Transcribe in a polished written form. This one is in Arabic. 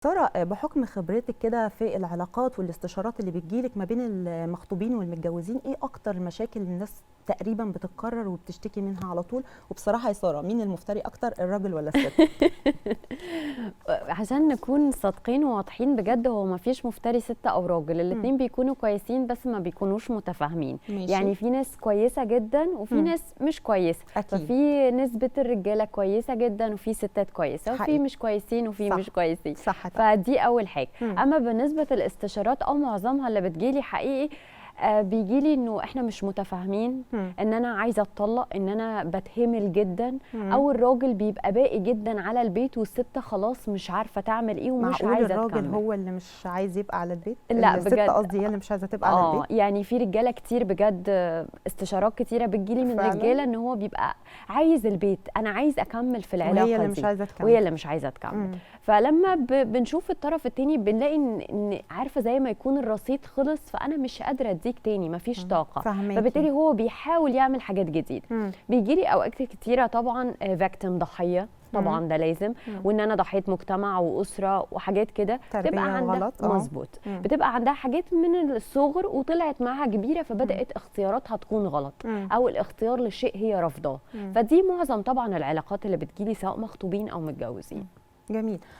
سارة، بحكم خبرتك كده في العلاقات والاستشارات اللي بتجيلك ما بين المخطوبين والمتجوزين، ايه اكتر المشاكل الناس تقريبا بتتكرر وبتشتكي منها على طول؟ وبصراحة يا سارة، مين المفتري اكتر، الراجل ولا الست؟ عشان نكون صادقين وواضحين بجد، هو ما فيش مفتري ست او راجل، الاتنين بيكونوا كويسين بس ما بيكونوش متفاهمين. ماشي. يعني في ناس كويسة جدا وفي ناس مش كويسة. أكيد. ففي نسبة الرجالة كويسة جدا وفي ستات كويسة وفي حقيقي. مش كويسين وفي صح. مش كويسين. صح. فدي اول حاجة. اما بالنسبة للاستشارات او معظمها اللي بتجيلي حقيقي بيجيلي انه احنا مش متفاهمين، ان انا عايزه اتطلق، ان انا بتهمل جدا، او الراجل بيبقى باقي جدا على البيت والست خلاص مش عارفه تعمل ايه ومش معقول عايزه الراجل تكمل. هو اللي مش عايز يبقى على البيت؟ لا الست بجد، قصدي هي اللي مش عايزه تبقى على البيت. يعني في رجاله كتير بجد، استشارات كتيره بتجيلي من فعلا؟ رجاله ان هو بيبقى عايز البيت، انا عايز اكمل في العلاقه وهي اللي دي مش عايزه تكمل. وهي اللي مش عايزه تكمل. فلما بنشوف الطرف التاني بنلاقي ان عارفه زي ما يكون الرصيد خلص، فانا مش قادره اديك تاني، مفيش طاقه. فبالتالي هو بيحاول يعمل حاجات جديده. بيجيلي اوقات كتيره طبعا فيكتيم، ضحيه طبعا، ده لازم. وان انا ضحيه مجتمع واسره وحاجات كده، بتبقى عندها مظبوط، بتبقى عندها حاجات من الصغر وطلعت معاها كبيره، فبدات اختياراتها تكون غلط، او الاختيار لشيء هي رافضاه. فدي معظم طبعا العلاقات اللي بتجيلي سواء مخطوبين او متجوزين. جميل.